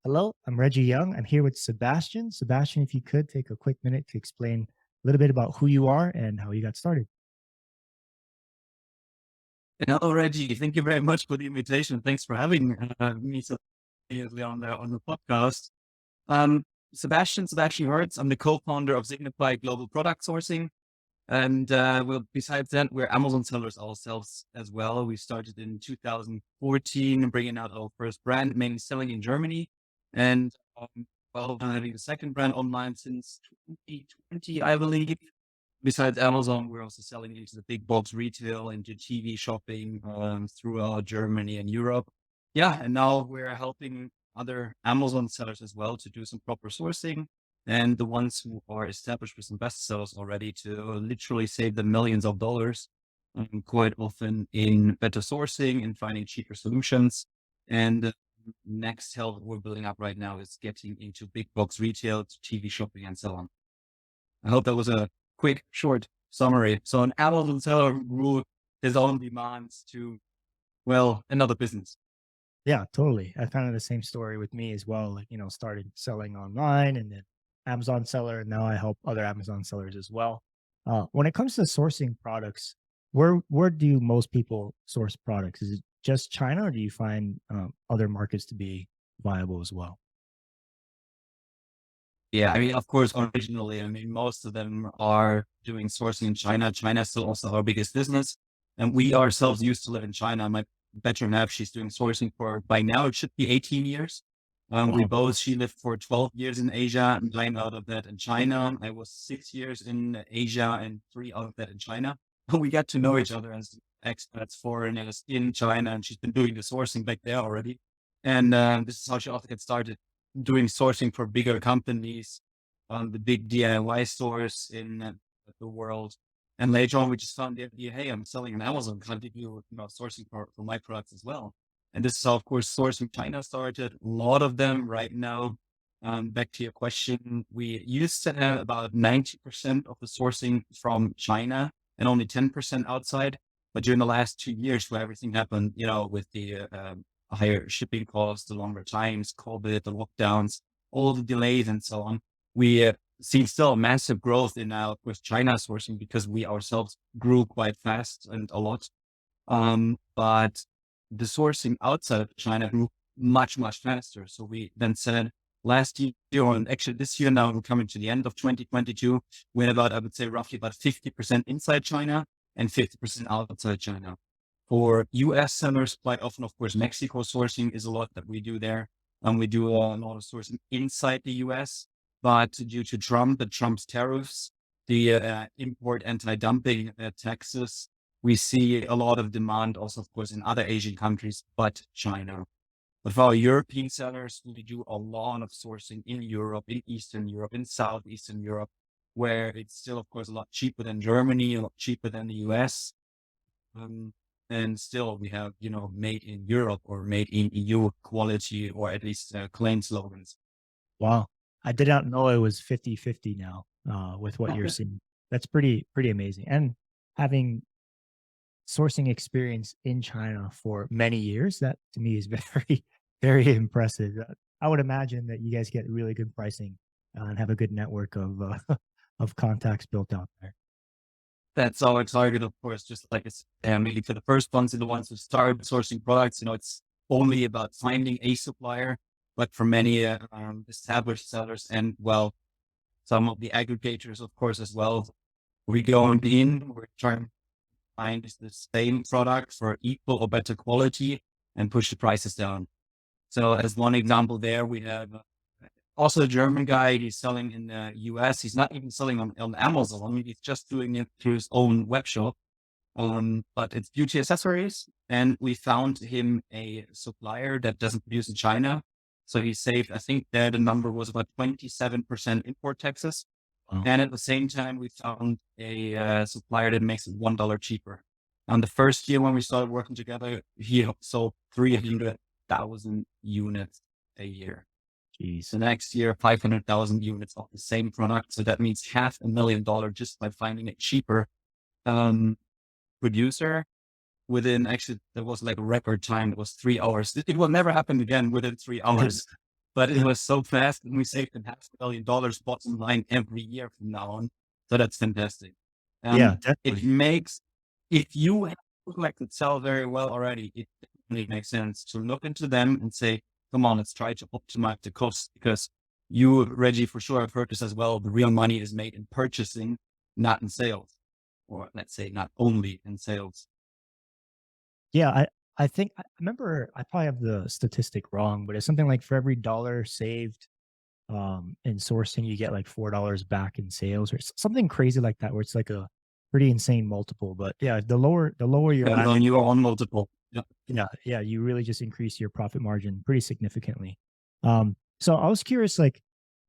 Hello, I'm Reggie Young. I'm here with Sebastian. Sebastian, if you could take a quick minute to explain a little bit about who you are and how you got started. Hello, Reggie. Thank you very much for the invitation. Thanks for having me so immediately on the podcast. Um, Sebastian Herz. I'm the co-founder of Signify Global Product Sourcing, and well, besides that, we're Amazon sellers ourselves as well. We started in 2014, bringing out our first brand, mainly selling in Germany, and having a second brand online since 2020, I believe. Besides Amazon, we're also selling into the big box retail, into TV shopping throughout Germany and Europe. Yeah, and now we're helping other Amazon sellers as well to do some proper sourcing, and the ones who are established with some bestsellers already to literally save them millions of dollars, quite often in better sourcing and finding cheaper solutions. And next help we're building up right now is getting into big box retail, to TV shopping, and so on. I hope that was a quick, short summary. So an Amazon seller grew his own demands to, well, another business. Yeah, totally. I kind of the same story with me as well. Like, started selling online and then Amazon seller, and now I help other Amazon sellers as well. When it comes to sourcing products, where do most people source products? Is it just China, or do you find other markets to be viable as well? Yeah, I mean, of course, originally, I mean, most of them are doing sourcing in China. China is still also our biggest business. And we ourselves used to live in China. My better half, she's doing sourcing for, by now, it should be 18 years. Wow. She lived for 12 years in Asia, 9 out of that in China. I was 6 years in Asia and 3 out of that in China. We got to know each other as expats, foreigners in China, and she's been doing the sourcing back there already. And this is how she also got started doing sourcing for bigger companies, the big DIY stores in the world. And later on, we just found the idea, hey, I'm selling on Amazon. Can I do sourcing for my products as well? And this is how, of course, sourcing China started. A lot of them right now. Back to your question, we used to have about 90% of the sourcing from China and only 10% outside. But during the last 2 years, where everything happened, with the higher shipping costs, the longer times, COVID, the lockdowns, all the delays and so on, we see still massive growth in our with China sourcing because we ourselves grew quite fast and a lot. But the sourcing outside of China grew much, much faster. So we then said last year, and actually this year now, we're coming to the end of 2022, we had about, I would say roughly about 50% inside China and 50% outside China. For US sellers, quite often, of course, Mexico sourcing is a lot that we do there. We do a lot of sourcing inside the US, but due to Trump's tariffs, the import anti-dumping taxes, we see a lot of demand also, of course, in other Asian countries, but China. But for our European sellers, we do a lot of sourcing in Europe, in Eastern Europe, in Southeastern Europe, where it's still, of course, a lot cheaper than Germany, a lot cheaper than the US. And still we have, made in Europe or made in EU quality, or at least claim slogans. Wow. I did not know it was 50-50 now, with what you're seeing. That's pretty amazing. And having sourcing experience in China for many years, that to me is very, very impressive. I would imagine that you guys get really good pricing, and have a good network of of contacts built out there. That's our target, of course, just like it's mainly for the first ones and the ones who start sourcing products, it's only about finding a supplier, but for many established sellers and, well, some of the aggregators, of course, as well, we go in, we're trying to find the same product for equal or better quality and push the prices down. So as one example there, we have also a German guy. He's selling in the US. He's not even selling on Amazon. I mean, he's just doing it through his own web shop. But it's beauty accessories. And we found him a supplier that doesn't produce in China. So he saved, I think there the number was about 27% import taxes. Wow. And at the same time, we found a supplier that makes it $1 cheaper. On the first year when we started working together, he sold 300,000 units a year. Jeez. The next year, 500,000 units of the same product. So that means $500,000 just by finding a cheaper producer within, actually, there was like a record time. It was 3 hours. It will never happen again within 3 hours. but it was so fast, and we saved them $500,000 bottom line every year from now on. So that's fantastic. Yeah, It definitely. makes, if you have a product that sell very well already, it definitely makes sense to look into them and say, come on, let's try to optimize the cost, because you, Reggie, for sure have heard this as well. The real money is made in purchasing, not in sales, or let's say not only in sales. Yeah, I think I remember I probably have the statistic wrong, but it's something like for every dollar saved in sourcing, you get like $4 back in sales or something crazy like that, where it's like a pretty insane multiple. But yeah, the lower your Yeah, on landed, your own multiple. Yeah. yeah, you really just increase your profit margin pretty significantly. So I was curious, like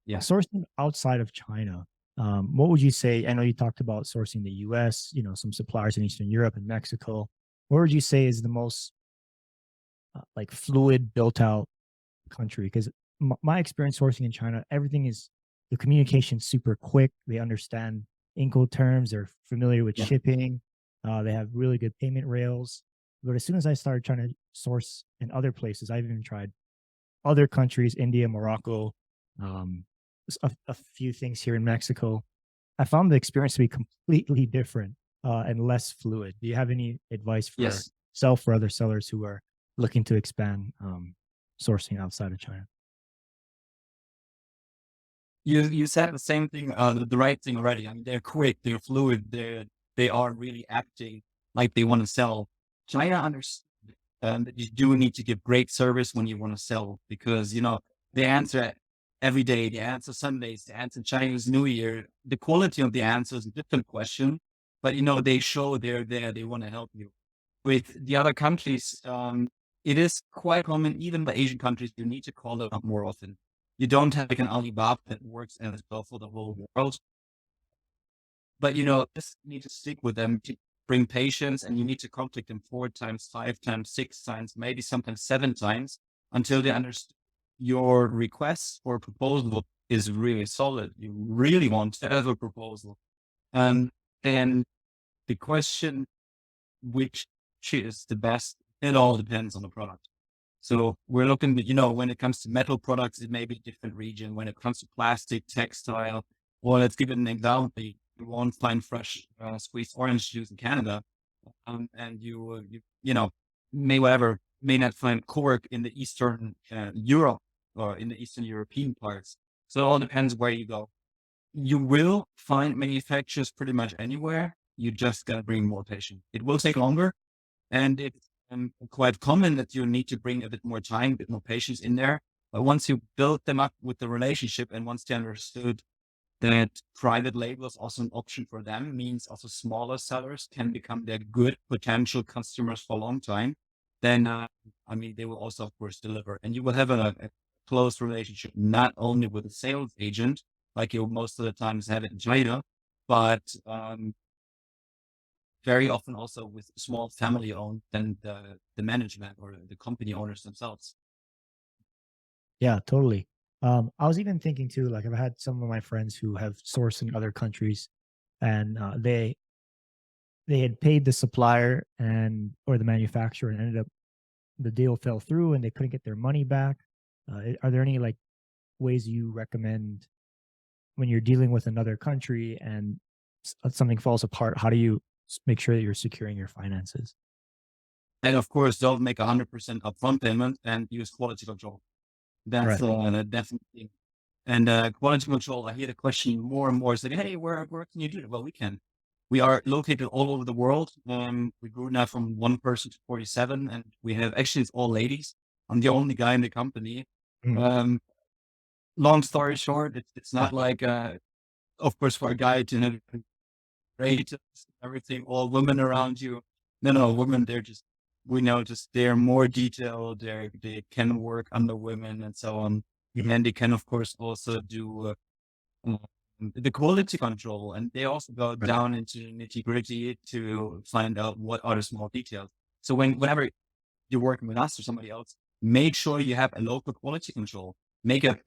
Yeah. sourcing outside of China, what would you say? I know you talked about sourcing the US, some suppliers in Eastern Europe and Mexico. What would you say is the most like fluid built out country? Because my experience sourcing in China, everything is the communication super quick. They understand Incoterms. They're familiar with Yeah. shipping. They have really good payment rails. But as soon as I started trying to source in other places, I've even tried other countries, India, Morocco, um, a few things here in Mexico. I found the experience to be completely different and less fluid. Do you have any advice for Yes. self or other sellers who are looking to expand sourcing outside of China? You said the same thing, the right thing already. I mean, they're quick, they're fluid, they are really acting like they want to sell. China understands that you do need to give great service when you want to sell, because they answer every day, they answer Sundays, they answer Chinese New Year. The quality of the answer is a different question, but they show they're there, they want to help you. With the other countries, it is quite common, even by Asian countries, you need to call them up more often. You don't have like an Alibaba that works as well for the whole world, but just need to stick with them, to bring patience, and you need to contact them 4 times, 5 times, 6 times, maybe sometimes 7 times, until they understand your request for a proposal is really solid. You really want to have a proposal. Um, and the question, which is the best, it all depends on the product. So we're looking at, when it comes to metal products, it may be a different region. When it comes to plastic, textile, or let's give it an example. You won't find fresh squeezed orange juice in Canada, and you may not find cork in the Eastern Europe or in the Eastern European parts. So it all depends where you go. You will find manufacturers pretty much anywhere. You just gotta bring more patience. It will take longer, and it's quite common that you need to bring a bit more time, a bit more patience in there. But once you build them up with the relationship, and once they understood that private label is also an option for them, means also smaller sellers can become their good potential customers for a long time, then, I mean, they will also, of course, deliver. And you will have a close relationship, not only with the sales agent, like you most of the times have it in China, but very often also with small family owned than the management or the company owners themselves. Yeah, totally. I was even thinking too, like I've had some of my friends who have sourced in other countries, and they had paid the supplier and or the manufacturer, and ended up the deal fell through, and they couldn't get their money back. Are there any like ways you recommend when you're dealing with another country and something falls apart? How do you make sure that you're securing your finances? And of course, don't make 100% upfront payment, and use quality control. That's Right. definitely. And quality control, I hear the question more and more saying, hey, where can you do it? Well, we can. We are located all over the world. We grew now from 1 person to 47, and we have, actually, it's all ladies. I'm the only guy in the company. Mhm. Um, Long story short, it's not like, of course, for a guy to have great, everything, all women around you. No, no, women, we know, just they're more detailed. They can work under women and so on. And they can, of course, also do um, the quality control. And they also go Right. down into nitty gritty to find out what are the small details. So whenever you're working with us or somebody else, make sure you have a local quality control. Make a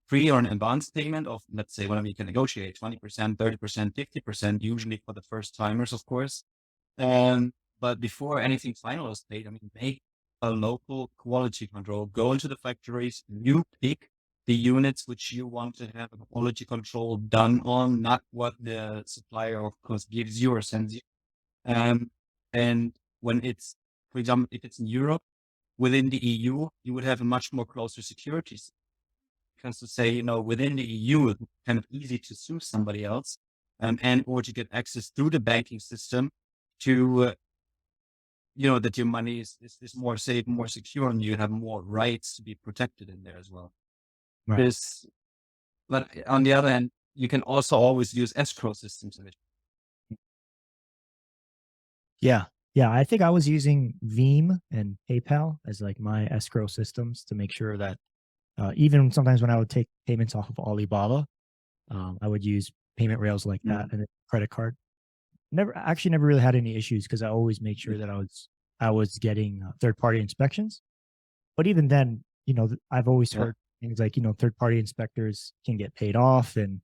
pre or an advanced payment of, let's say, whatever you can negotiate, 20%, 30%, 50%, usually for the first timers, of course. But before anything final is paid, I mean, make a local quality control. Go into the factories, you pick the units which you want to have a quality control done on, not what the supplier, of course, gives you or sends you. And when it's, for example, if it's in Europe, within the EU, you would have a much more closer security. Because to say, within the EU, it's kind of easy to sue somebody else, and or to get access through the banking system to, that your money is more safe, more secure, and you have more rights to be protected in there as well. Right. This, but on the other hand, you can also always use escrow systems in it. Yeah. Yeah. I think I was using Veeam and PayPal as like my escrow systems to make sure that even sometimes when I would take payments off of Alibaba, I would use payment rails like that and a credit card. Never really had any issues because I always made sure that I was getting third party inspections. But even then, I've always Yeah. heard things like, third party inspectors can get paid off, and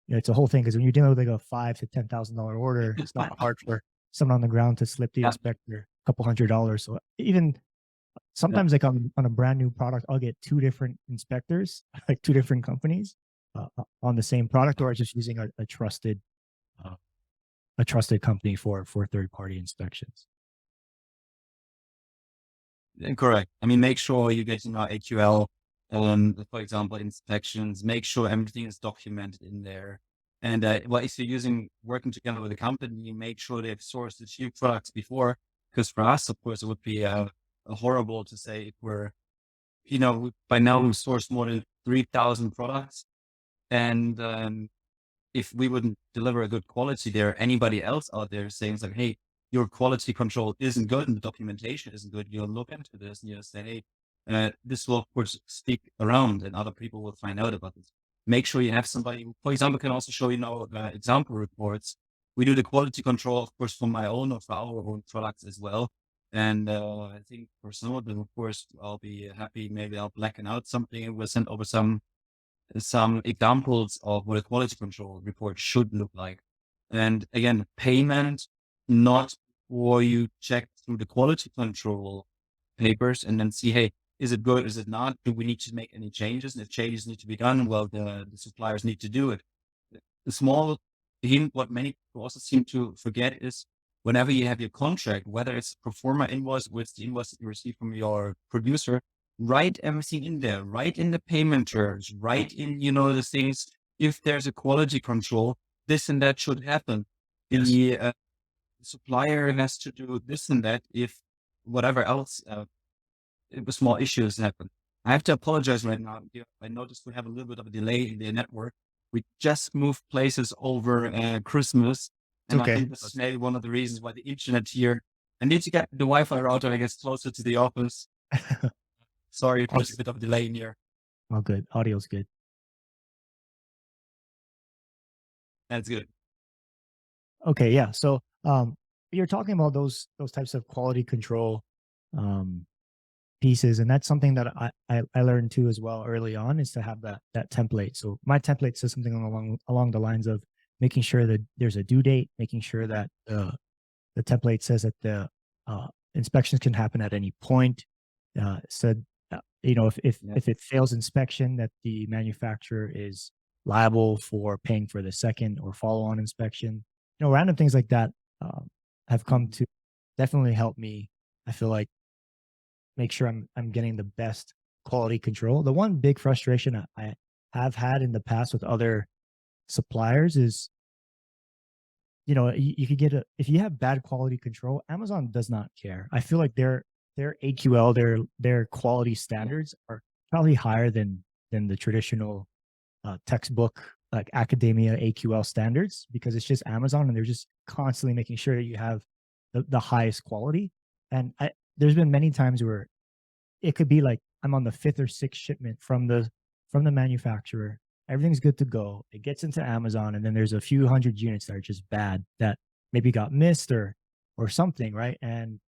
it's a whole thing because when you're dealing with like a $5,000 to $10,000 order, it's not hard for someone on the ground to slip the Yeah. inspector a couple $100s. So even Yeah. sometimes, like on a brand new product, I'll get two different inspectors, like two different companies on the same product, or just using uh, a trusted company for third party inspections. Correct. I mean, make sure you get, AQL, for example, inspections, make sure everything is documented in there. And, if you're working together with a company, make sure they've sourced a few products before. Because for us, of course, it would be horrible to say if we're, by now we've sourced more than 3,000 products. And if we wouldn't deliver a good quality there, anybody else out there saying it's like, hey, your quality control isn't good and the documentation isn't good, you'll look into this and you'll say, hey, this will of course stick around and other people will find out about this. Make sure you have somebody who, for example, can also show, example reports. We do the quality control, of course, for my own or for our own products as well. And I think for some of them, of course, I'll be happy. Maybe I'll blacken out something and we'll send over some examples of what a quality control report should look like. And again, payment, not for you check through the quality control papers and then see, hey, is it good? Is it not? Do we need to make any changes? And if changes need to be done, well, the suppliers need to do it. The small hint, what many people also seem to forget is whenever you have your contract, whether it's a pro forma invoice, or it's the invoice that you receive from your producer, write everything in there, write in the payment terms, write in, the things. If there's a quality control, this and that should happen. Yes. The supplier has to do this and that if whatever else, if small issues happen. I have to apologize right now. I noticed we have a little bit of a delay in the network. We just moved places over Christmas. It's And I okay. think this is maybe one of the reasons why the internet here, I need to get the Wi-Fi router, I guess, closer to the office. Sorry, if there's a bit of a delay in here. All good. Audio's good. That's good. Okay, yeah. So you're talking about those types of quality control pieces, and that's something that I learned too as well early on, is to have that template. So my template says something along the lines of making sure that there's a due date, making sure that the template says that the inspections can happen at any point. Said if it fails inspection, that the manufacturer is liable for paying for the second or follow-on inspection. Random things like that have come to definitely help me. I feel like make sure I'm getting the best quality control. The one big frustration I have had in the past with other suppliers is, you could if you have bad quality control, Amazon does not care. I feel like their AQL, their quality standards are probably higher than the traditional textbook, like academia AQL standards, because it's just Amazon and they're just constantly making sure that you have the highest quality. And there's been many times where it could be like I'm on the fifth or sixth shipment from the manufacturer. Everything's good to go. It gets into Amazon, and then there's a few hundred units that are just bad, that maybe got missed or something, right? And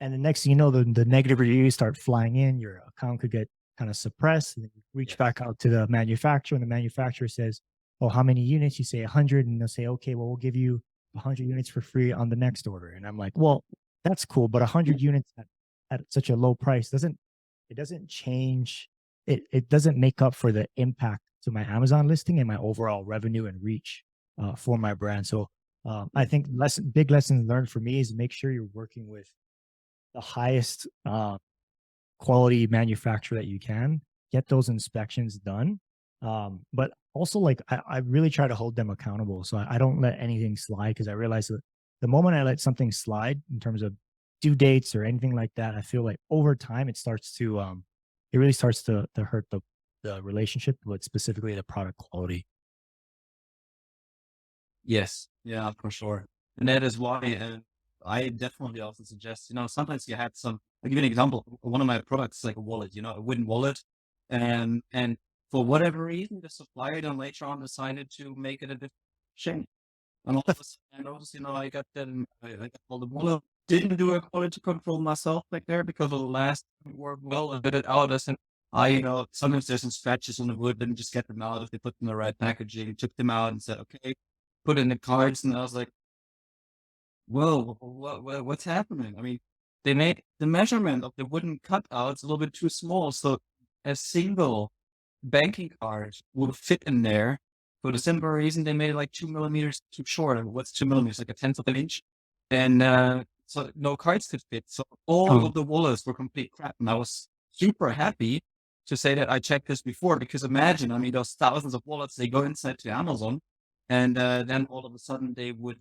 the next thing you know, the negative reviews start flying in. Your account could get kind of suppressed, and then you reach back out to the manufacturer, and the manufacturer says, "Oh, how many units?" You say 100, and they'll say, "Okay, well, we'll give you 100 units for free on the next order." And I'm like, "Well, that's cool, but 100 units at such a low price doesn't change it doesn't make up for the impact to my Amazon listing and my overall revenue and reach for my brand. So I think big lessons learned for me is make sure you're working with the highest quality manufacturer that you can, get those inspections done. But also, like, I really try to hold them accountable. So I don't let anything slide because I realize that the moment I let something slide in terms of due dates or anything like that, I feel like over time it really starts to hurt the relationship, but specifically the product quality. Yes. Yeah, for sure. And that is why I definitely also suggest, sometimes you had I'll give you an example. One of my products is like a wallet, a wooden wallet. And for whatever reason, the supplier then later on decided to make it a different shape. And all of a sudden, I noticed, I got all the wallet. Didn't do a quality control myself back there because of the last work well, a bit it out. And sometimes there's some scratches on the wood, didn't just get them out if they put them in the right packaging, took them out and said, okay, put in the cards, and I was like, "Whoa, what's happening?" I mean, they made the measurement of the wooden cutouts a little bit too small, so a single banking card would fit in there. For the simple reason they made it like 2 millimeters too short. And what's 2 millimeters? Like a tenth of an inch, and so no cards could fit. So all Oh, of the wallets were complete crap, and I was super happy to say that I checked this before because imagine, I mean, those thousands of wallets they go inside to Amazon and then all of a sudden they would,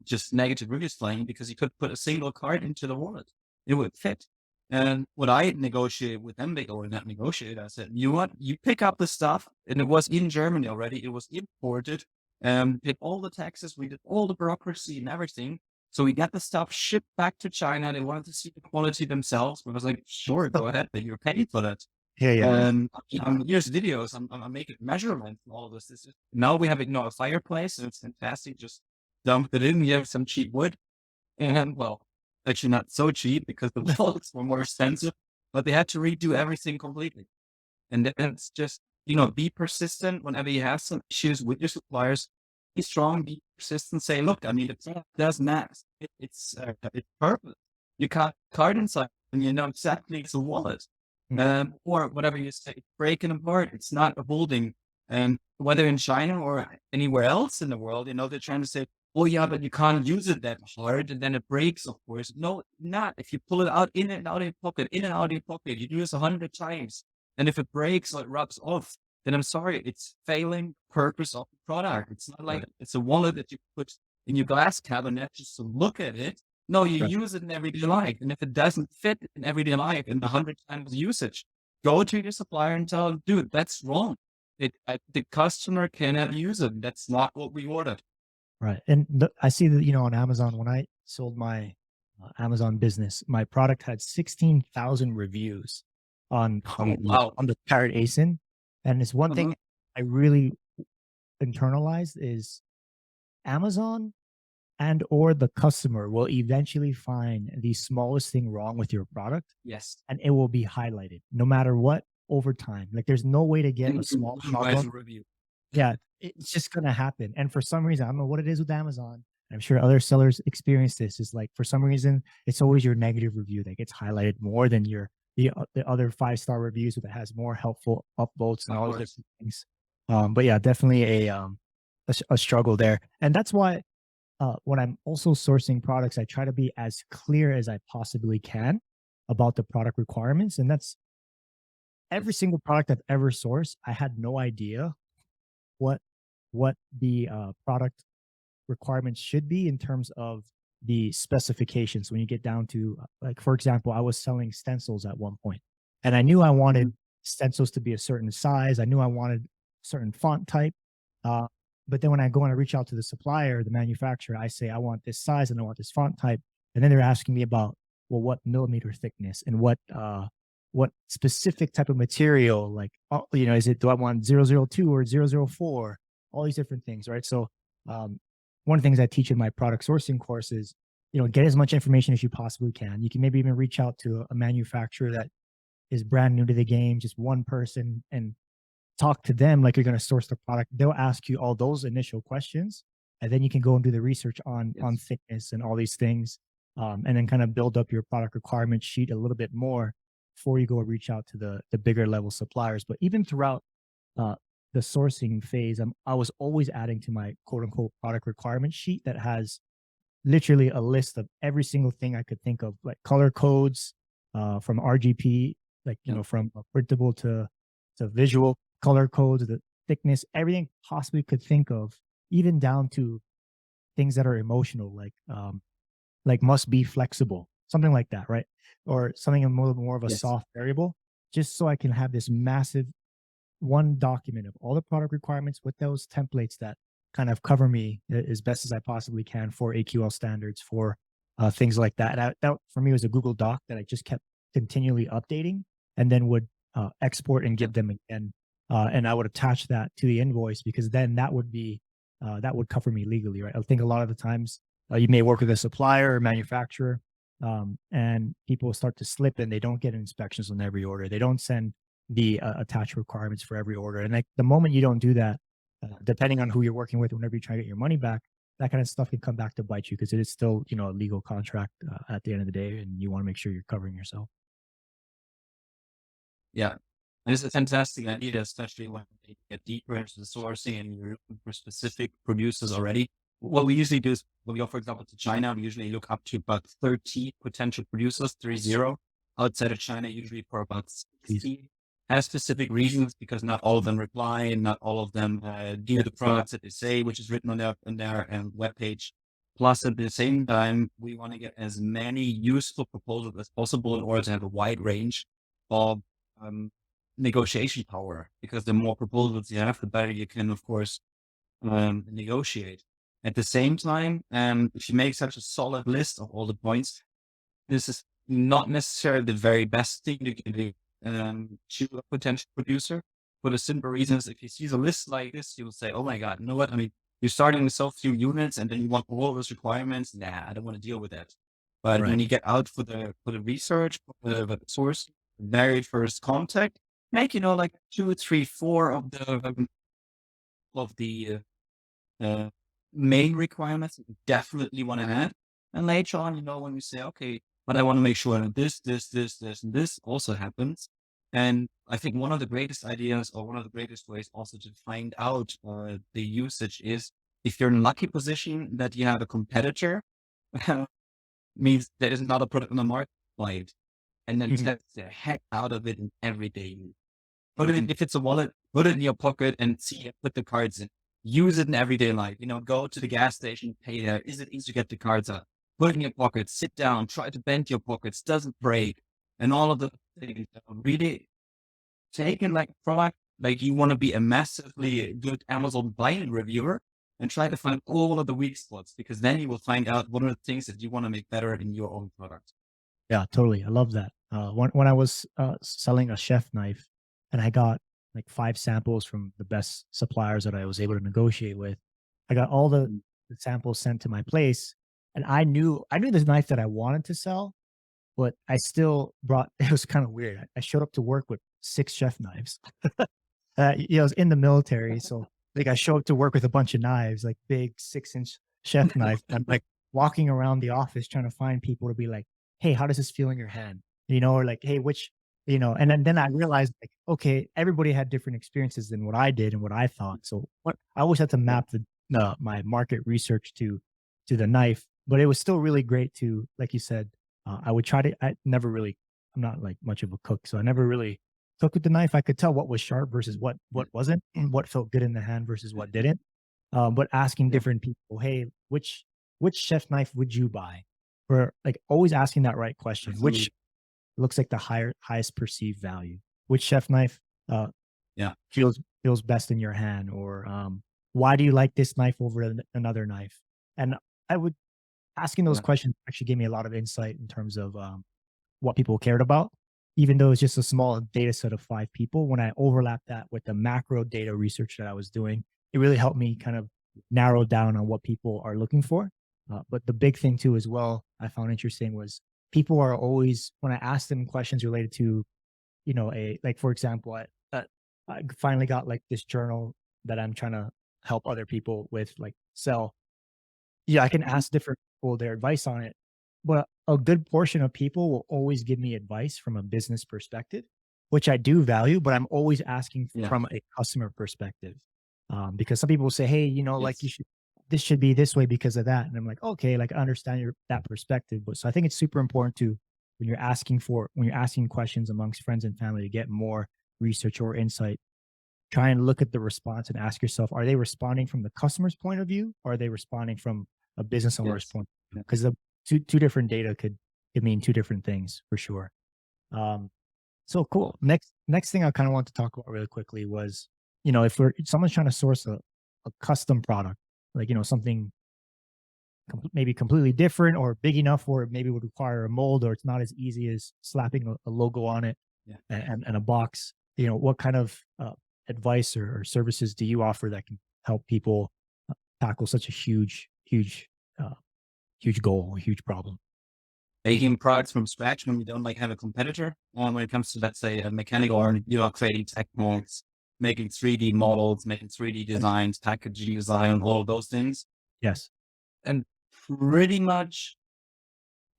just negative reviews flying because you could put a single card into the wallet. It would fit. And what I negotiated with them, or not negotiated, I said, you know what, you pick up the stuff, and it was in Germany already. It was imported, paid all the taxes. We did all the bureaucracy and everything. So we got the stuff shipped back to China. They wanted to see the quality themselves. I was like, sure, go ahead, but you're paid for that. yeah, yeah, Here's videos. I'm making measurements and all of this. Now we have a fireplace, and it's fantastic. Just dump it in. You have some cheap wood, and well, actually not so cheap because the wallets were more expensive. But they had to redo everything completely. And then it's just be persistent whenever you have some issues with your suppliers. Be strong, be persistent. Say, look, I mean, the product does max. It's perfect. You can't card inside, and you know exactly it's a wallet mm, or whatever you say, breaking apart. It's not a holding. And whether in China or anywhere else in the world, they're trying to say, oh yeah, but you can't use it that hard and then it breaks, of course. No, not. If you pull it out in and out of your pocket, in and out of your pocket, you do this 100 times. And if it breaks or it rubs off, then I'm sorry, it's failing purpose of the product. It's not like right, it's a wallet that you put in your glass cabinet just to look at it. No, you right. use it in everyday life. And if it doesn't fit in everyday life in the 100 times usage, go to your supplier and tell them, dude, that's wrong. The customer cannot use it. That's not what we ordered. Right. And I see that, on Amazon, when I sold my Amazon business, my product had 16,000 reviews Oh, wow. on the Parrot ASIN. And it's one Uh-huh. thing I really internalized is Amazon and or the customer will eventually find the smallest thing wrong with your product Yes. and it will be highlighted no matter what over time. Like there's no way to get And a you can small write problem. a review. Yeah, it's just gonna happen, and for some reason, I don't know what it is with Amazon. I'm sure other sellers experience this. Is like for some reason, it's always your negative review that gets highlighted more than the other 5-star reviews that has more helpful upvotes and Of all those course. different things. But yeah, definitely a struggle there, and that's why when I'm also sourcing products, I try to be as clear as I possibly can about the product requirements, and that's every Yes. single product I've ever sourced. I had no idea what the product requirements should be in terms of the specifications when you get down to like for example I was selling stencils at one point and I knew I Mhm. wanted stencils to be a certain size. I knew I wanted certain font type, uh, but then when I go and I reach out to the supplier, the manufacturer, I say I want this size and I want this font type, and then they're asking me about, well, what millimeter thickness and what specific type of material, like is it, do I want 002 or 004, all these different things, right? So um, one of the things I teach in my product sourcing course is, get as much information as you possibly can. You can maybe even reach out to a manufacturer that is brand new to the game, just one person, and talk to them like you're going to source the product. They'll ask you all those initial questions, and then you can go and do the research on Yes. thickness and all these things, and then kind of build up your product requirement sheet a little bit more before you go reach out to the bigger level suppliers. But even throughout uh, the sourcing phase, I was always adding to my quote unquote product requirement sheet that has literally a list of every single thing I could think of, like color codes from RGP, like Yeah. from printable to visual color codes, the thickness, everything possibly could think of, even down to things that are emotional, like must be flexible, something like that, right? Or something more of a Yes. soft variable, just so I can have this massive one document of all the product requirements with those templates that kind of cover me as best as I possibly can for AQL standards, for things like that. And that for me was a Google Doc that I just kept continually updating, and then would export and Yeah. give them again. And I would attach that to the invoice, because then that would cover me legally, right? I think a lot of the times you may work with a supplier or manufacturer, and people start to slip and they don't get inspections on every order. They don't send the attached requirements for every order. And like the moment you don't do that, depending on who you're working with, whenever you try to get your money back, that kind of stuff can come back to bite you, because it is still, a legal contract at the end of the day, and you want to make sure you're covering yourself. Yeah. And it's a fantastic idea, especially when you get deeper into the sourcing and you're looking for specific producers already. What we usually do is when we go, for example, to China, we usually look up to about 30 potential producers, 30. Outside of China, usually for about Please. 60. Has specific reasons, because not all of them reply and not all of them do the products that they say, which is written on their webpage. Plus, at the same time, we want to get as many useful proposals as possible in order to have a wide range of um, negotiation power, because the more proposals you have, the better you can, of course, negotiate. At the same time, if you make such a solid list of all the points, this is not necessarily the very best thing you can do to a potential producer. For the simple reason is, if you see a list like this, you will say, oh my God, you know what? I mean, you're starting with so few units and then you want all those requirements. Nah, I don't want to deal with that. But Right. when you get out for the research, for the source, very first contact, make, like 2, 3, 4 of the uh, main requirements that you definitely want to add. And later on, when we say, okay, but I want to make sure that this, and this also happens. And I think one of the greatest ideas, or one of the greatest ways also to find out the usage, is if you're in a lucky position that you have a competitor, means there is another product on the market, buy it, and then Mhm. test the heck out of it in everyday use. Put it in, if it's a wallet, put it in your pocket and see, put the cards in. Use it in everyday life. Go to the gas station, pay there. Is it easy to get the cards out? Put it in your pocket, sit down, try to bend your pockets, doesn't break. And all of the things. Really take it like a product, like you want to be a massively good Amazon buying reviewer, and try to find all of the weak spots, because then you will find out what are the things that you want to make better in your own product. Yeah, totally. I love that. When I was selling a chef knife, and I got like 5 samples from the best suppliers that I was able to negotiate with, I got all Mm. the samples sent to my place, and I knew this knife that I wanted to sell, but I still brought. It was kind of weird. I showed up to work with 6 chef knives. I was in the military, so like I show up to work with a bunch of knives, like big 6-inch chef knife. I'm like walking around the office trying to find people to be like, "Hey, how does this feel in your hand?" Or like, "Hey, which," and then I realized, like, okay, everybody had different experiences than what I did and what I thought. So what I always had to Yeah. map my market research to the knife, but it was still really great to, like you said, I would try to. I never really. I'm not like much of a cook, so I never really cook with the knife. I could tell what was sharp versus what wasn't, and what felt good in the hand versus what didn't. But asking Yeah. different people, hey, which chef knife would you buy? For like always asking that right question, which Absolutely. looks like the highest perceived value. Which chef knife uh, Yeah. feels best in your hand, or why do you like this knife over another knife? And I would asking those Yeah. questions actually gave me a lot of insight in terms of what people cared about, even though it's just a small data set of 5 people. When I overlap that with the macro data research that I was doing, it really helped me kind of narrow down on what people are looking for. But the big thing too, as well, I found interesting was people are always, when I asked them questions related to, like for example, I finally got like this journal that I'm trying to help other people with, like sell. Yeah, I can Mhm. ask different people their advice on it, but a good portion of people will always give me advice from a business perspective, which I do value, but I'm always asking Yeah. from a customer perspective. Because some people will say, hey, like you Yes. should, this should be this way because of that. And I'm like, okay, like I understand that perspective. But so I think it's super important to, when you're asking questions amongst friends and family to get more research or insight, try and look at the response and ask yourself, are they responding from the customer's point of view, or are they responding from a business owner's Yes. point of view? Yeah. Because the two different data could mean two different things for sure. Um, so cool. Next thing I kind of want to talk about really quickly was, if someone's trying to source a custom product, like something maybe completely different or big enough where it maybe would require a mold, or it's not as easy as slapping a logo on it Yeah. and a box. What kind of advice or services do you offer that can help people tackle such a uh, huge goal, a huge problem? Making products from scratch when you don't like have a competitor. When it comes to, let's say, a mechanical, or you are creating tech molds, making 3D models, making 3D designs, packaging design, all of those things. Yes. And pretty much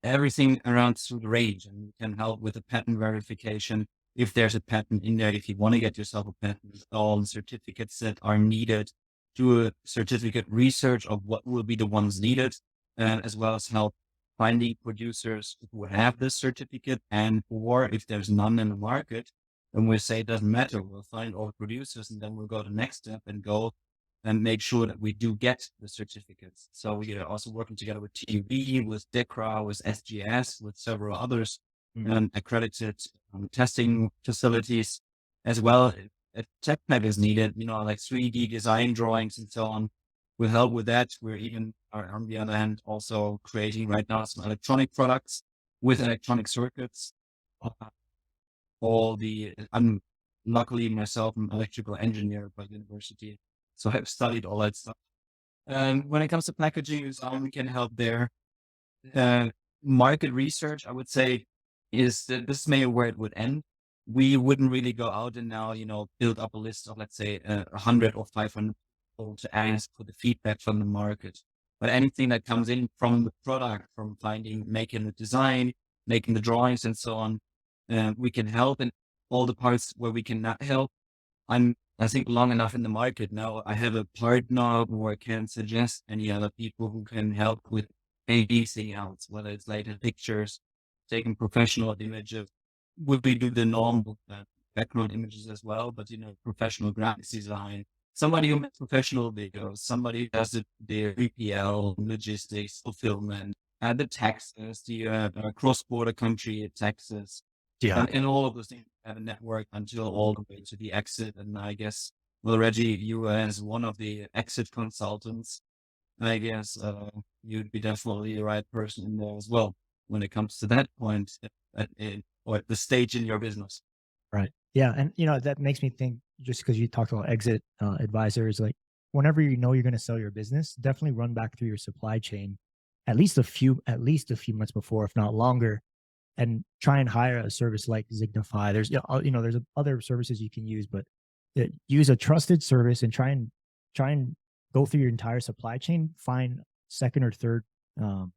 everything around through the range, and we can help with the patent verification. If there's a patent in there, if you want to get yourself a patent, all the certificates that are needed, do a certificate research of what will be the ones needed, and as well as help finding producers who have this certificate, and or if there's none in the market, then we say it doesn't matter. We'll find all the producers, and then we'll go to the next step and go and make sure that we do get the certificates. So we are also working together with TUV, with DECRA, with SGS, with several others, Mm. and accredited testing facilities as well. If tech pack is needed, like 3D design drawings and so on, will help with that. We're even, on the other hand, also creating right now some electronic products with electronic circuits. Uh, I'm luckily myself an electrical engineer by university, so I've studied all that stuff. And when it comes to packaging, we can help there. Uh, Market research, I would say, is that this may where it would end. We wouldn't really go out and now, build up a list of, let's say, 100 or 500 people to ask for the feedback from the market. But anything that comes in from the product, from making the design, making the drawings and so on, we can help. And all the parts where we cannot help, I think, long enough in the market now. I have a partner who I can suggest any other people who can help with ABC else, whether it's later pictures, taking professional images. We do the normal background images as well, but professional graphics design. Somebody who makes professional videos, somebody who does the 3PL, logistics, fulfillment, the taxes, the cross-border country taxes, Yeah. and all of those things have a network until all the way to the exit. And I guess, well, Reggie, you as one of the exit consultants, I guess you'd be definitely the right person in there as well when it comes to that point or at the stage in your business. Right. Yeah. And, that makes me think, just because you talked about exit advisors, like whenever you're going to sell your business, definitely run back through your supply chain at least a few months before, if not longer, and try and hire a service like Zignify. There's other services you can use, but use a trusted service and try and go through your entire supply chain, find second or third um,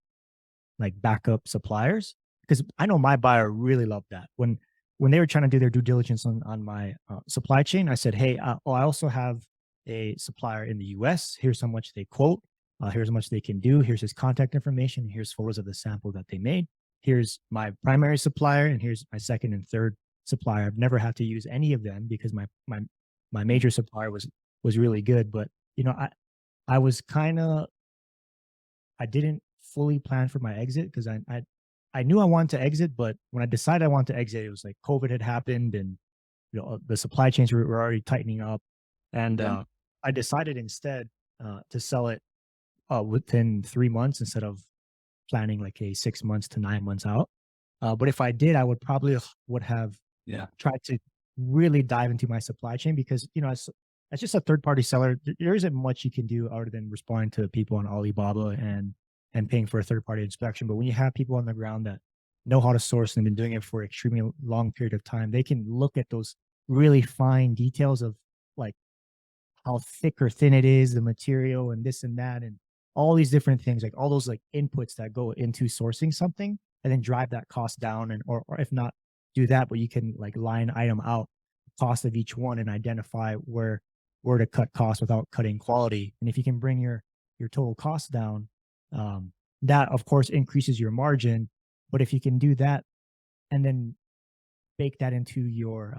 like backup suppliers, because I know my buyer really loved that. When they were trying to do their due diligence on my supply chain, I said, hey, I also have a supplier in the US. Here's how much they quote. Here's how much they can do. Here's his contact information. Here's photos of the sample that they made. Here's my primary supplier, and here's my second and third supplier. I've never had to use any of them because my major supplier was really good. But I was kind of, I didn't fully plan for my exit because I knew I wanted to exit, but when I decided I wanted to exit, it was like COVID had happened, and the supply chains were already tightening up, and Yeah. I decided instead to sell it within 3 months instead of planning like a 6 months to 9 months out. But if I did, I would have Yeah. tried to really dive into my supply chain, because as just a third party seller, there isn't much you can do other than responding to people on Alibaba and paying for a third party inspection. But when you have people on the ground that know how to source and been doing it for an extremely long period of time, they can look at those really fine details of like how thick or thin it is, the material, and this and that, and all these different things, like all those like inputs that go into sourcing something and then drive that cost down and or if not do that, but you can like line item out the cost of each one and identify where to cut costs without cutting quality. And if you can bring your total cost down, that of course increases your margin. But if you can do that and then bake that into your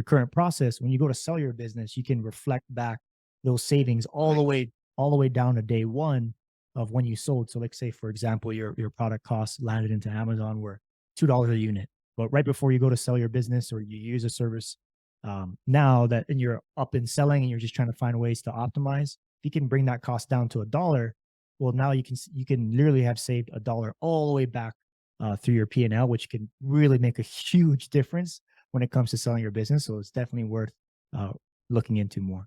current process, when you go to sell your business, you can reflect back those savings all the way down to day one of when you sold. So like say for example, your product costs landed into Amazon were $2 a unit. But right before you go to sell your business or you use a service, now that and you're up and selling and you're just trying to find ways to optimize, if you can bring that cost down to $1, well now you can literally have saved $1 all the way back through your P&L, which can really make a huge difference when it comes to selling your business. So it's definitely worth uh, looking into more.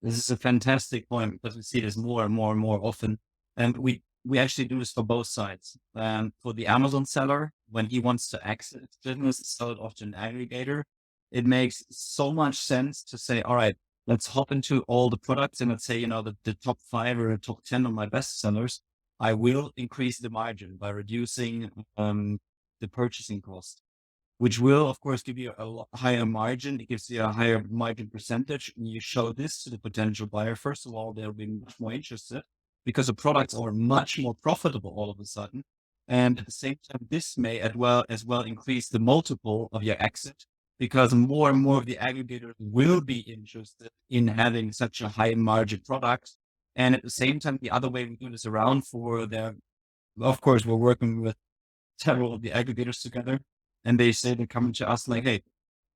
This is a fantastic point because we see this more and more and more often. And we actually do this for both sides. For the Amazon seller, when he wants to exit his business, sell it off to an aggregator, it makes so much sense to say, all right, let's hop into all the products and let's say, the top 5 or the top 10 of my best sellers. I will increase the margin by reducing the purchasing cost, which will, of course, give you a lot higher margin. It gives you a higher margin percentage. And you show this to the potential buyer. First of all, they'll be much more interested because the products are much more profitable all of a sudden. And at the same time, this may as well increase the multiple of your exit because more and more of the aggregators will be interested in having such a high margin product. And at the same time, the other way we do this around of course, we're working with several of the aggregators together, and they're coming to us like, hey,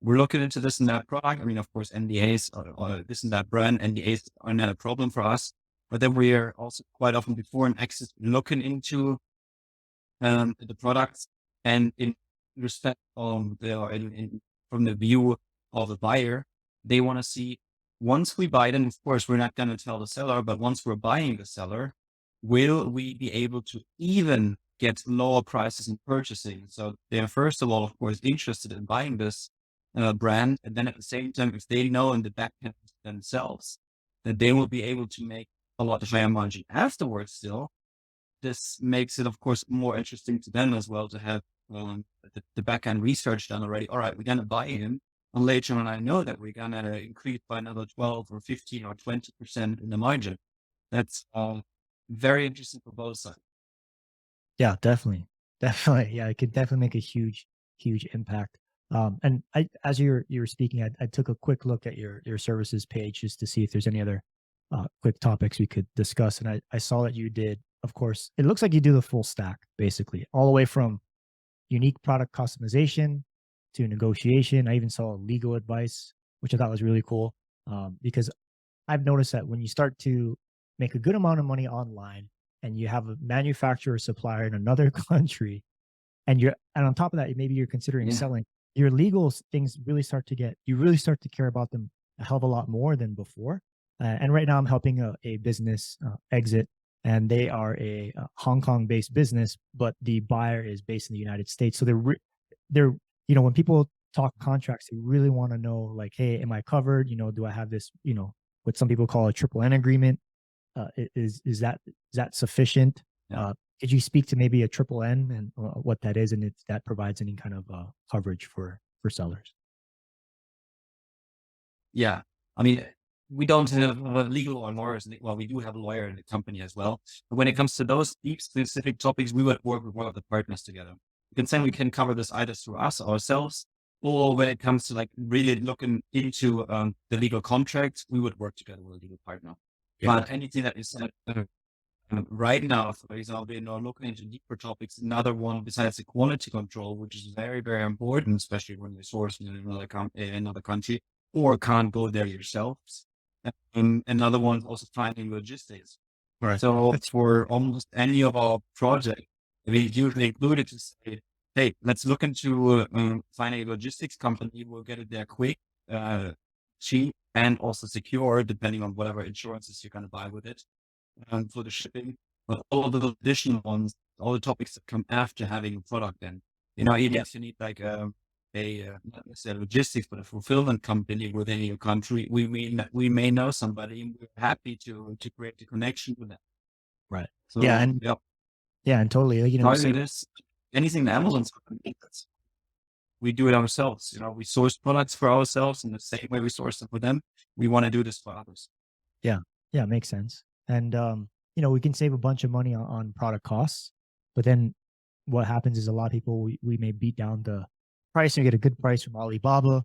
we're looking into this and that product. I mean, of course, NDAs or this and that brand, NDAs are not a problem for us, but then we are also quite often before an exit looking into the products and in respect of from the view of the buyer, they want to see once we buy it, and of course, we're not going to tell the seller, but once we're buying the seller, will we be able to even get lower prices in purchasing? So they're first of all, of course, interested in buying this brand. And then at the same time, if they know in the back end themselves that they will be able to make a lot higher margin afterwards still, this makes it, of course, more interesting to them as well to have the back end research done already. All right, we're going to buy him. And later on, I know that we're going to increase by another 12 or 15 or 20% in the margin. That's very interesting for both sides. Yeah, definitely. Definitely. Yeah, it could definitely make a huge impact. And as you were speaking, I took a quick look at your services page just to see if there's any other quick topics we could discuss. And I saw that you did, of course, it looks like you do the full stack, basically, all the way from unique product customization to negotiation. I even saw legal advice, which I thought was really cool. Because I've noticed that when you start to make a good amount of money online and you have a manufacturer or supplier in another country and on top of that, maybe you're considering Yeah. selling, your legal things really start to you really start to care about them a hell of a lot more than before. And right now I'm helping a business exit, and they are a Hong Kong based business, but the buyer is based in the United States. So they're, when people talk contracts, they really want to know like, hey, am I covered? Do I have this, what some people call a triple N agreement? Is that sufficient? Yeah. Could you speak to maybe a triple N and what that is, and if that provides any kind of coverage for sellers? Yeah. I mean, we don't have legal or lawyers. Well, we do have a lawyer in the company as well. But when it comes to those deep specific topics, we would work with one of the partners together. You can say we can cover this either through us ourselves, or when it comes to like really looking into the legal contracts, we would work together with a legal partner. Yeah. But anything that is right now, for example, looking into deeper topics, another one besides the quality control, which is very, very important, especially when you're sourcing in another country or can't go there yourselves. Another one also finding logistics. Right. So for almost any of our projects, we usually include it to say, hey, let's look into finding a logistics company. We'll get it there quick, cheap, and also secure, depending on whatever insurances you're going to buy with it for the shipping. But all the additional ones, all the topics that come after having a product, then, even if you need like not necessarily logistics, but a fulfillment company within your country, we may know somebody, and we're happy to create a connection with them. Right. Yeah. So And yeah, yeah, and totally, like, target same. is anything that Amazon's we do it ourselves. We source products for ourselves in the same way we source them for them. We want to do this for others. Yeah. Yeah. Makes sense. And, we can save a bunch of money on product costs, but then what happens is a lot of people, we may beat down the price and get a good price from Alibaba.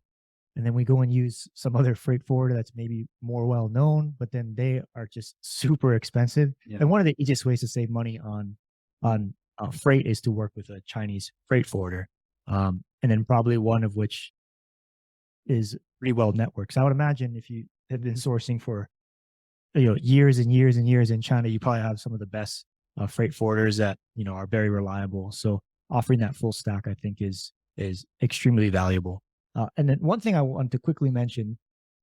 And then we go and use some other freight forwarder that's maybe more well known, but then they are just super expensive. Yeah. And one of the easiest ways to save money on freight is to work with a Chinese freight forwarder, and then probably one of which is pretty well networked. So I would imagine if you have been sourcing for years and years and years in China, you probably have some of the best freight forwarders that are very reliable. So offering that full stack, I think, is extremely valuable. And then one thing I want to quickly mention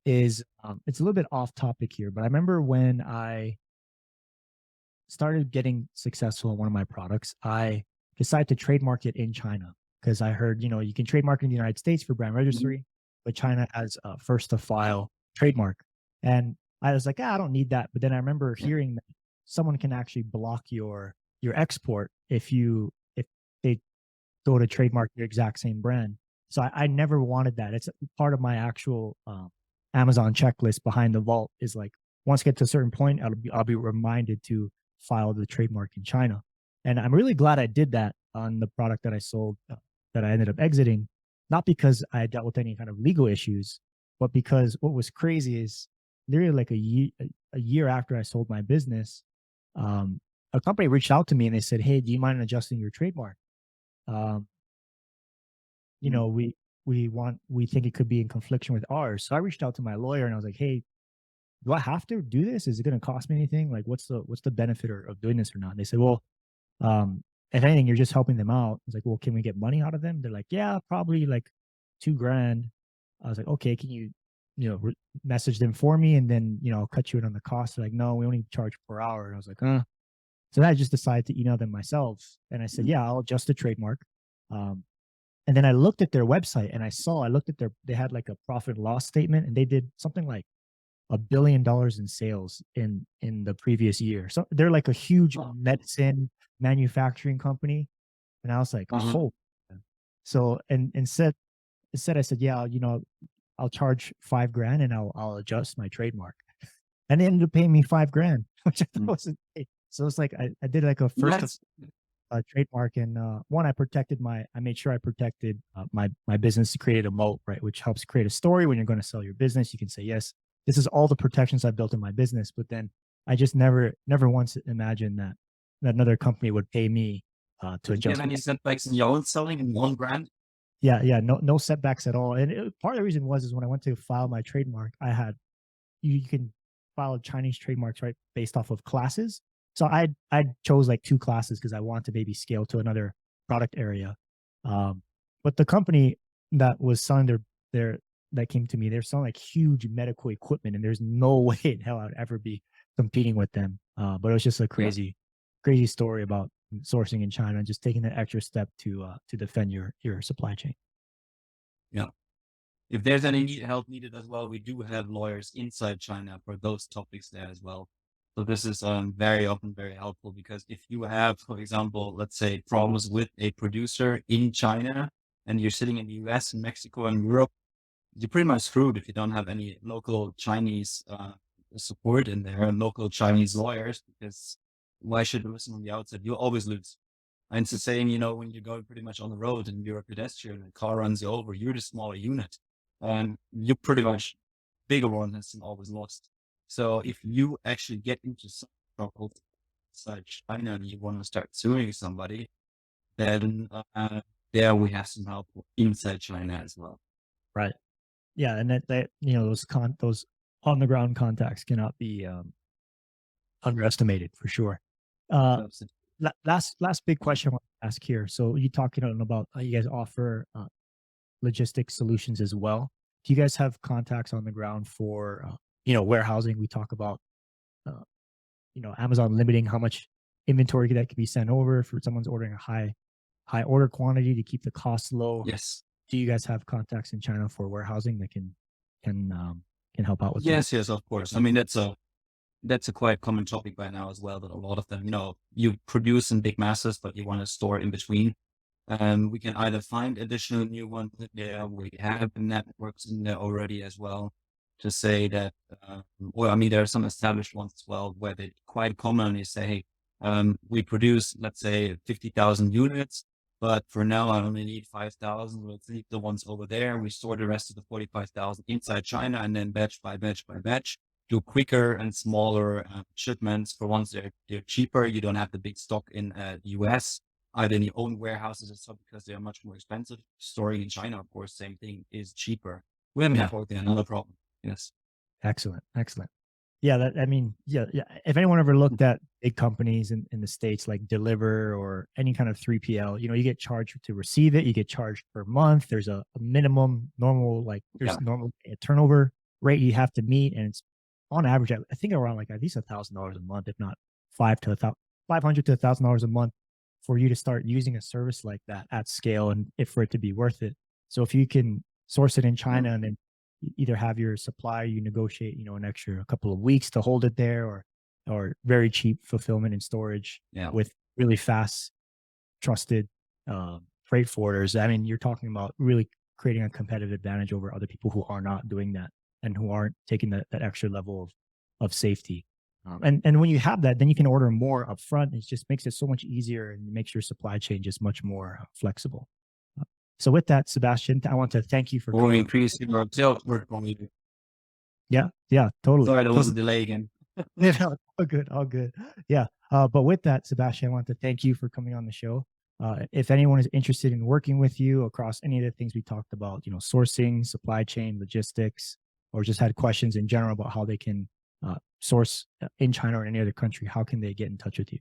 is, it's a little bit off topic here, but I remember when I started getting successful in one of my products, I decided to trademark it in China because I heard, you can trademark in the United States for brand registry, but China has a first to file trademark. And I was like, I don't need that. But then I remember hearing that someone can actually block your export if they go to trademark your exact same brand. So I never wanted that. It's part of my actual Amazon checklist behind the vault is like, once I get to a certain point, I'll be reminded to file the trademark in China. And I'm really glad I did that on the product that I sold, that I ended up exiting, not because I dealt with any kind of legal issues, but because what was crazy is literally like a year after I sold my business, a company reached out to me and they said, "Hey, do you mind adjusting your trademark? Um, we think it could be in confliction with ours." So I reached out to my lawyer and I was like, "Hey, do I have to do this? Is it going to cost me anything? Like, what's the benefit of doing this or not?" And they said, "Well, um, if anything, you're just helping them out." I was like, "Well, can we get money out of them?" They're like, "Yeah, probably like 2 grand." I was like, "Okay, can you, message them for me, and then I'll cut you in on the cost." They're like, "No, we only charge per hour." And I was like, "Huh." So then I just decided to email them myself, and I said, "Yeah, I'll adjust the trademark." Um, and then I looked at their website, and I looked at they had like a profit and loss statement, and they did something like $1 billion in sales in the previous year. So they're like a huge medicine manufacturing company. And I was like, Uh-huh. "Oh." So and instead I said, "Yeah, I'll charge 5 grand and I'll adjust my trademark." And they ended up paying me 5 grand, which I thought Mm. was insane. So it's like I did like a first Yes. trademark, and one, I made sure I protected my business, created a moat, right, which helps create a story when you're going to sell your business. You can say, "Yes, this is all the protections I built in my business." But then I just never once imagined that another company would pay me to Did you have adjust. any setbacks in your own selling in one brand? Yeah, yeah, no setbacks at all. And part of the reason is when I went to file my trademark, you can file Chinese trademarks, right, based off of classes. So I chose like 2 classes because I want to maybe scale to another product area. Um, but the company that was selling their that came to me, they're selling like huge medical equipment, and there's no way in hell I'd ever be competing with them. But it was just a Yeah. crazy story about sourcing in China and just taking that extra step to defend your supply chain. Yeah. If there's any help needed as well, we do have lawyers inside China for those topics there as well. So this is very often very helpful because if you have, for example, let's say problems with a producer in China and you're sitting in the US and Mexico and Europe, you're pretty much screwed if you don't have any local Chinese support in there and local Chinese lawyers, because why should you listen on the outside? You'll always lose. And it's the same, when you're going pretty much on the road and you're a pedestrian and a car runs you over, you're the smaller unit. And you're pretty much bigger one has always lost. So if you actually get into some trouble such China and you want to start suing somebody, then there we have some help inside China as well. Right. Yeah, and that those on the ground contacts cannot be underestimated for sure. Uh, So, last big question I want to ask here. So you talking about how you guys offer logistics solutions as well. Do you guys have contacts on the ground for warehousing? We talk about uh, Amazon limiting how much inventory that can be sent over for someone's ordering a high order quantity to keep the costs low. yes. do you guys have contacts in China for warehousing that can can help out with that? Yes, yes, of course. I mean, that's a quite common topic right now as well, that a lot of them, you produce in big masses, but you want to store in between. We can either find additional new ones there. We have networks in there already as well to say that, or I mean, there are some established ones as well where they quite commonly say, hey, we produce, let's say, 50,000 units, but for now I only need 5,000. Let's leave the ones over there. We store the rest of the 45,000 inside China, and then batch by batch by batch, do quicker and smaller shipments. For once they're cheaper. You don't have the big stock in the US, either in your own warehouses or so, because they are much more expensive. Storing in China, of course, same thing, is cheaper. We have another problem. Yes. Excellent, excellent. Yeah, that I mean, yeah, yeah. If anyone ever looked at big companies in the States like Deliver or any kind of 3PL, you get charged to receive it, you get charged per month. There's a minimum normal, like Yeah. there's normal turnover rate you have to meet, and it's on average, I think around like at least $1,000 a month, if not $500 to $1,000 a month for you to start using a service like that at scale, and if for it to be worth it. So if you can source it in China and then either have your supplier, you negotiate, an extra couple of weeks to hold it there, or very cheap fulfillment and storage Yeah. with really fast, trusted freight forwarders. I mean, you're talking about really creating a competitive advantage over other people who are not doing that and who aren't taking that extra level of safety. And when you have that, then you can order more upfront. It just makes it so much easier and makes your supply chain just much more flexible. So with that, Sebastian, I want to thank you for Or coming. increase your sales work. Yeah, totally. Sorry, there was a delay again. No, all good, all good. Yeah. But with that, Sebastian, I want to thank you for coming on the show. If anyone is interested in working with you across any of the things we talked about, sourcing, supply chain, logistics, or just had questions in general about how they can source in China or any other country, how can they get in touch with you?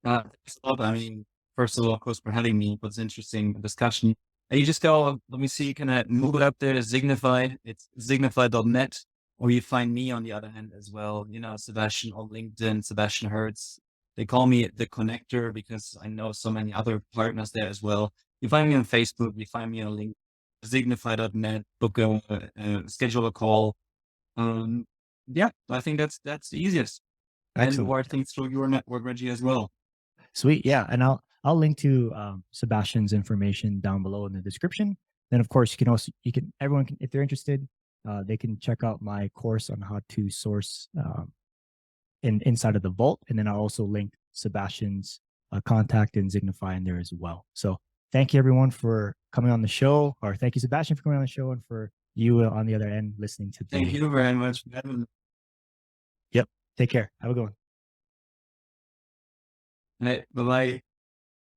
Thanks a lot. I mean, first of all, of course, for having me. It was interesting discussion. And you just go, let me see, can I move it up there? Signify. It's signify.net. Or you find me on the other hand as well. Sebastian on LinkedIn, Sebastian Herz. They call me the connector because I know so many other partners there as well. You find me on Facebook. You find me on LinkedIn, signify.net. Book schedule a call. Yeah, I think that's the easiest. And Excellent. wire things through your network, Reggie, as well. Sweet. Yeah. And I'll link to Sebastian's information down below in the description. Then of course everyone can, if they're interested, they can check out my course on how to source inside of the vault. And then I'll also link Sebastian's contact and Signify in there as well. So thank you everyone for coming on the show, or thank you, Sebastian, for coming on the show, and for you on the other end listening to Thank you very much for having me. Yep. Take care. Have a good one. Bye-bye.